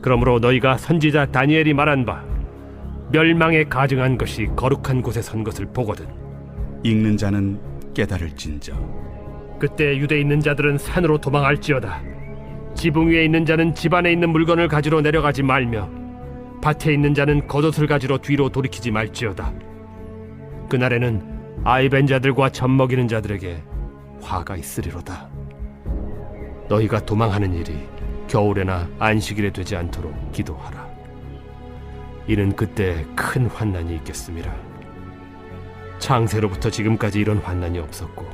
그러므로 너희가 선지자 다니엘이 말한 바 멸망에 가증한 것이 거룩한 곳에 선 것을 보거든. 읽는 자는 깨달을진저. 그때 유대에 있는 자들은 산으로 도망할지어다. 지붕 위에 있는 자는 집 안에 있는 물건을 가지러 내려가지 말며 밭에 있는 자는 겉옷을 가지러 뒤로 돌이키지 말지어다. 그날에는 아이 벤 자들과 젖 먹이는 자들에게 화가 있으리로다. 너희가 도망하는 일이 겨울에나 안식일에 되지 않도록 기도하라. 이는 그때 큰 환난이 있겠음이라. 창세로부터 지금까지 이런 환난이 없었고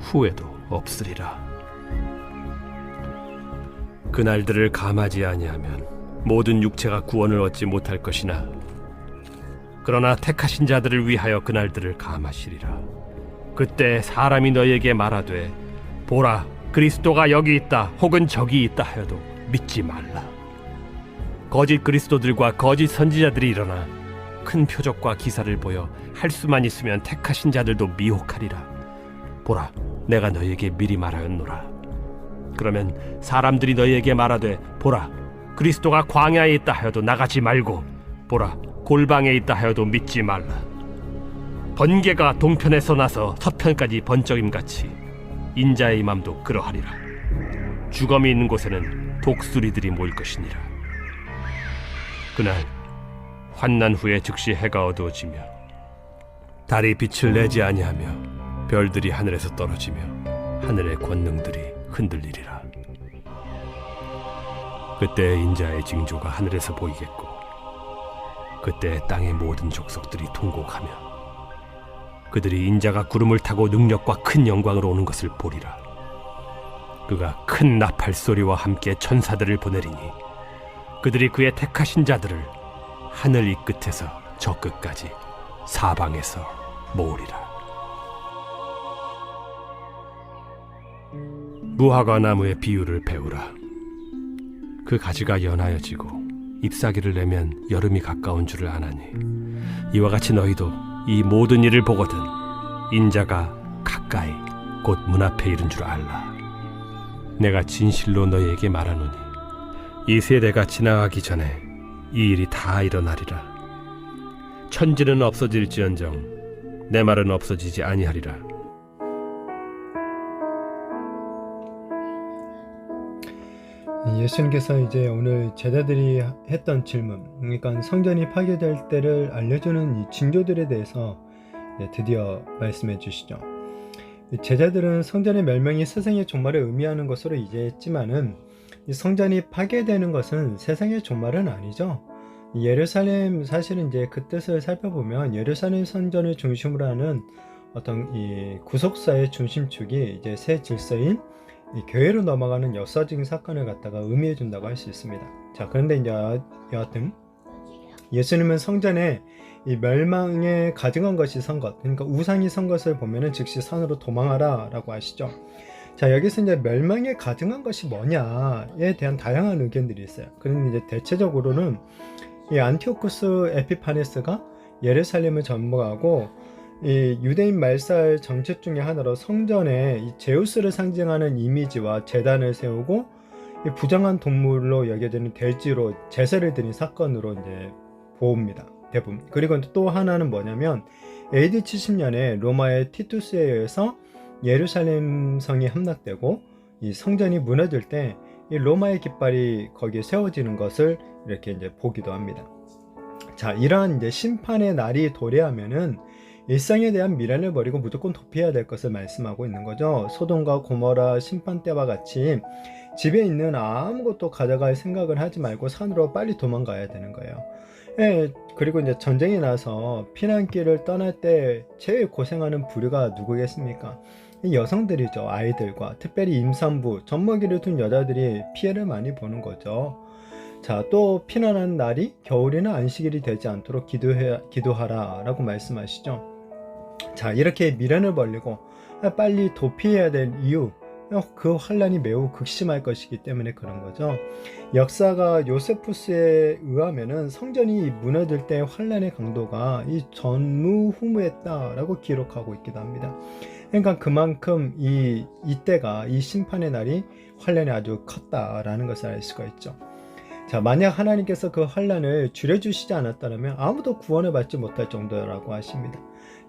후에도 없으리라. 그날들을 감하지 아니하면 모든 육체가 구원을 얻지 못할 것이나 그러나 택하신 자들을 위하여 그날들을 감하시리라. 그때 사람이 너희에게 말하되 보라 그리스도가 여기 있다 혹은 저기 있다 하여도 믿지 말라. 거짓 그리스도들과 거짓 선지자들이 일어나 큰 표적과 기사를 보여 할 수만 있으면 택하신 자들도 미혹하리라. 보라 내가 너희에게 미리 말하였노라. 그러면 사람들이 너희에게 말하되 보라 그리스도가 광야에 있다 하여도 나가지 말고 보라 골방에 있다 하여도 믿지 말라. 번개가 동편에서 나서 서편까지 번쩍임같이 인자의 맘도 그러하리라. 주검이 있는 곳에는 독수리들이 모일 것이니라. 그날 환난 후에 즉시 해가 어두워지며 달이 빛을 내지 아니하며 별들이 하늘에서 떨어지며 하늘의 권능들이 흔들리리라. 그때 인자의 징조가 하늘에서 보이겠고 그때 땅의 모든 족속들이 통곡하며 그들이 인자가 구름을 타고 능력과 큰 영광으로 오는 것을 보리라. 그가 큰 나팔 소리와 함께 천사들을 보내리니 그들이 그의 택하신 자들을 하늘 이 끝에서 저 끝까지 사방에서 모으리라. 무화과 나무의 비유를 배우라. 그 가지가 연하여지고 잎사귀를 내면 여름이 가까운 줄을 아나니 이와 같이 너희도 이 모든 일을 보거든 인자가 가까이 곧 문 앞에 이른 줄 알라. 내가 진실로 너희에게 말하노니 이 세대가 지나가기 전에 이 일이 다 일어나리라. 천지는 없어질지언정 내 말은 없어지지 아니하리라. 예수님께서 이제 오늘 제자들이 했던 질문, 그러니까 성전이 파괴될 때를 알려주는 이 징조들에 대해서 드디어 말씀해 주시죠. 제자들은 성전의 멸망이 세상의 종말을 의미하는 것으로 이해했지만은 이 성전이 파괴되는 것은 세상의 종말은 아니죠. 예루살렘 사실은 이제 그 뜻을 살펴보면 예루살렘 성전을 중심으로 하는 어떤 이 구속사의 중심축이 이제 새 질서인 이 교회로 넘어가는 역사적인 사건을 갖다가 의미해 준다고 할 수 있습니다. 자, 그런데 이제 여하튼 예수님은 성전에 이 멸망에 가증한 것이 선 것, 그러니까 우상이 선 것을 보면은 즉시 산으로 도망하라 라고 하시죠. 자, 여기서 이제 멸망에 가증한 것이 뭐냐에 대한 다양한 의견들이 있어요. 그런데 이제 대체적으로는 이 안티오쿠스 에피파네스가 예루살렘을 점거하고 이 유대인 말살 정책 중에 하나로 성전에 이 제우스를 상징하는 이미지와 제단을 세우고 이 부정한 동물로 여겨지는 돼지로 제사를 드린 사건으로 이제 보옵니다. 대부분. 그리고 또 하나는 뭐냐면 AD 70년에 로마의 티투스에 의해서 예루살렘 성이 함락되고 이 성전이 무너질 때 이 로마의 깃발이 거기에 세워지는 것을 이렇게 이제 보기도 합니다. 자, 이러한 이제 심판의 날이 도래하면은 일상에 대한 미련을 버리고 무조건 도피해야 될 것을 말씀하고 있는 거죠. 소돔과 고모라 심판 때와 같이 집에 있는 아무것도 가져갈 생각을 하지 말고 산으로 빨리 도망가야 되는 거예요. 예, 그리고 이제 전쟁이 나서 피난길을 떠날 때 제일 고생하는 부류가 누구겠습니까? 여성들이죠. 아이들과 특별히 임산부, 젖먹이를 둔 여자들이 피해를 많이 보는 거죠. 자, 또 피난하는 날이 겨울이나 안식일이 되지 않도록 기도하라 라고 말씀하시죠. 자, 이렇게 미련을 벌리고 빨리 도피해야 될 이유, 그 환란이 매우 극심할 것이기 때문에 그런 거죠. 역사가 요세푸스에 의하면은 성전이 무너질 때 환란의 강도가 이 전무후무했다라고 기록하고 있기도 합니다. 그러니까 그만큼 이때가 이 심판의 날이 환란이 아주 컸다라는 것을 알 수가 있죠. 자, 만약 하나님께서 그 환난을 줄여주시지 않았다면 아무도 구원을 받지 못할 정도라고 하십니다.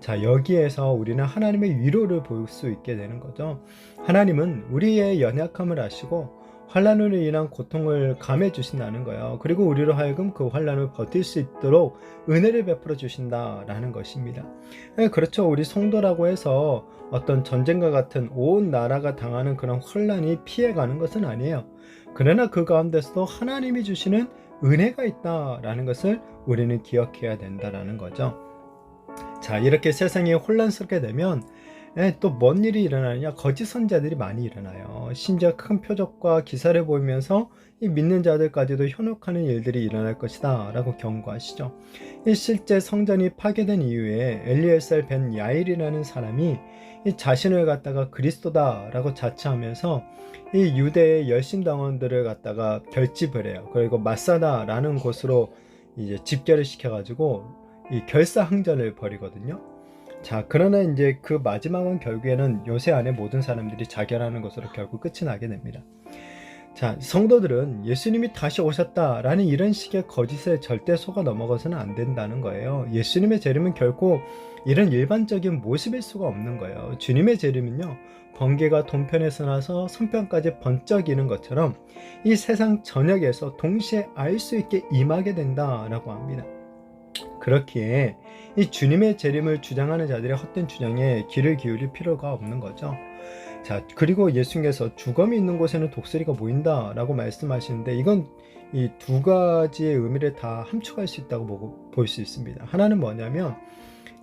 자, 여기에서 우리는 하나님의 위로를 볼 수 있게 되는 거죠. 하나님은 우리의 연약함을 아시고 환난으로 인한 고통을 감해 주신다는 거예요. 그리고 우리로 하여금 그 환난을 버틸 수 있도록 은혜를 베풀어 주신다라는 것입니다. 그렇죠. 우리 성도라고 해서 어떤 전쟁과 같은 온 나라가 당하는 그런 환난이 피해가는 것은 아니에요. 그러나 그 가운데서도 하나님이 주시는 은혜가 있다라는 것을 우리는 기억해야 된다라는 거죠. 자, 이렇게 세상이 혼란스럽게 되면 또 뭔 일이 일어나느냐? 거짓 선자들이 많이 일어나요. 심지어 큰 표적과 기사를 보이면서 이 믿는 자들까지도 현혹하는 일들이 일어날 것이다 라고 경고하시죠. 실제 성전이 파괴된 이후에 엘리에셀 벤 야일이라는 사람이 이 자신을 갖다가 그리스도다 라고 자처하면서 이 유대의 열심당원들을 갖다가 결집을 해요. 그리고 마사다라는 곳으로 이제 집결을 시켜가지고 이 결사항전을 벌이거든요. 자, 그러나 이제 그 마지막은 결국에는 요새 안에 모든 사람들이 자결하는 것으로 결국 끝이 나게 됩니다. 자, 성도들은 예수님이 다시 오셨다라는 이런 식의 거짓에 절대 속아 넘어가서는 안 된다는 거예요. 예수님의 재림은 결코 이런 일반적인 모습일 수가 없는 거예요. 주님의 재림은요, 번개가 동편에서 나서 서편까지 번쩍이는 것처럼 이 세상 전역에서 동시에 알 수 있게 임하게 된다라고 합니다. 그렇기에 이 주님의 재림을 주장하는 자들의 헛된 주장에 귀를 기울일 필요가 없는 거죠. 자, 그리고 예수님께서 주검이 있는 곳에는 독수리가 모인다 라고 말씀하시는데, 이건 이 두 가지의 의미를 다 함축할 수 있다고 볼 수 있습니다. 하나는 뭐냐면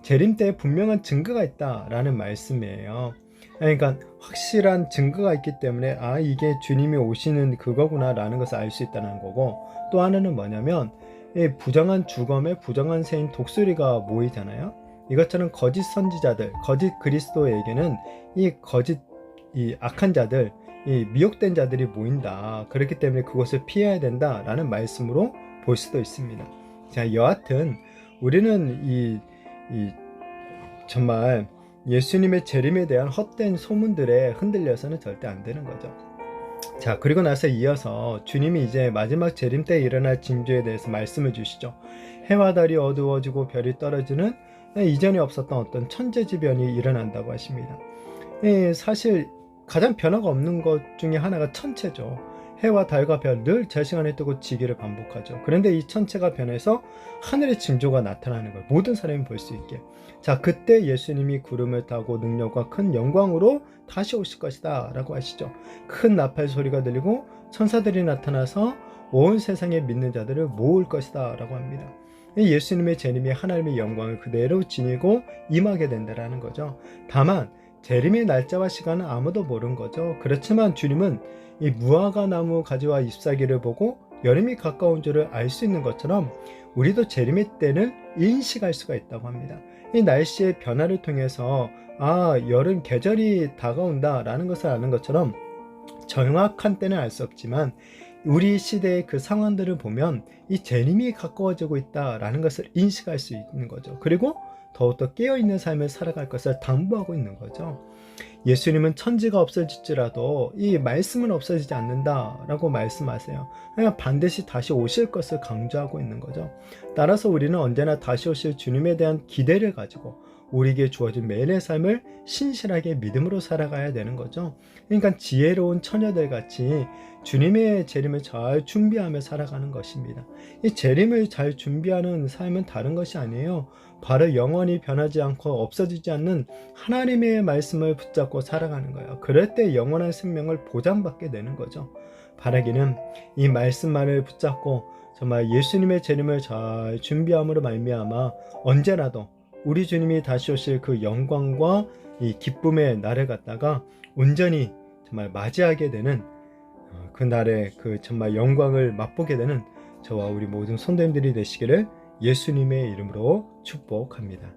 재림 때에 분명한 증거가 있다라는 말씀이에요. 그러니까 확실한 증거가 있기 때문에 이게 주님이 오시는 그거구나 라는 것을 알 수 있다는 거고, 또 하나는 뭐냐면 이 부정한 주검에 부정한 새인 독수리가 모이잖아요. 이것처럼 거짓 선지자들, 거짓 그리스도에게는 이 악한 자들, 이 미혹된 자들이 모인다. 그렇기 때문에 그것을 피해야 된다라는 말씀으로 볼 수도 있습니다. 자, 여하튼 우리는 정말 예수님의 재림에 대한 헛된 소문들에 흔들려서는 절대 안 되는 거죠. 자, 그리고 나서 이어서 주님이 이제 마지막 재림 때 일어날 징조에 대해서 말씀을 주시죠. 해와 달이 어두워지고 별이 떨어지는 이전에 없었던 어떤 천재지변이 일어난다고 하십니다. 사실 가장 변화가 없는 것 중에 하나가 천체죠. 해와 달과 별 늘 제 시간에 뜨고 지기를 반복하죠. 그런데 이 천체가 변해서 하늘의 징조가 나타나는 걸 모든 사람이 볼 수 있게. 자, 그때 예수님이 구름을 타고 능력과 큰 영광으로 다시 오실 것이다 라고 하시죠. 큰 나팔 소리가 들리고 천사들이 나타나서 온 세상에 믿는 자들을 모을 것이다 라고 합니다. 예수님의 재림이 하나님의 영광을 그대로 지니고 임하게 된다라는 거죠. 다만 재림의 날짜와 시간은 아무도 모르는 거죠. 그렇지만 주님은 이 무화과 나무 가지와 잎사귀를 보고 여름이 가까운 줄을 알 수 있는 것처럼 우리도 재림의 때를 인식할 수가 있다고 합니다. 이 날씨의 변화를 통해서 여름 계절이 다가온다 라는 것을 아는 것처럼 정확한 때는 알 수 없지만 우리 시대의 그 상황들을 보면 이 재림이 가까워지고 있다라는 것을 인식할 수 있는 거죠. 그리고 더욱더 깨어있는 삶을 살아갈 것을 당부하고 있는 거죠. 예수님은 천지가 없어질지라도 이 말씀은 없어지지 않는다라고 말씀하세요. 그러니까 반드시 다시 오실 것을 강조하고 있는 거죠. 따라서 우리는 언제나 다시 오실 주님에 대한 기대를 가지고 우리에게 주어진 매일의 삶을 신실하게 믿음으로 살아가야 되는 거죠. 그러니까 지혜로운 처녀들 같이 주님의 재림을 잘 준비하며 살아가는 것입니다. 이 재림을 잘 준비하는 삶은 다른 것이 아니에요. 바로 영원히 변하지 않고 없어지지 않는 하나님의 말씀을 붙잡고 살아가는 거예요. 그럴 때 영원한 생명을 보장받게 되는 거죠. 바라기는 이 말씀만을 붙잡고 정말 예수님의 재림을 잘 준비함으로 말미암아 언제라도 우리 주님이 다시 오실 그 영광과 이 기쁨의 날을 갖다가 온전히 정말 맞이하게 되는 그 날의 그 정말 영광을 맛보게 되는 저와 우리 모든 성도님들이 되시기를 예수님의 이름으로 축복합니다.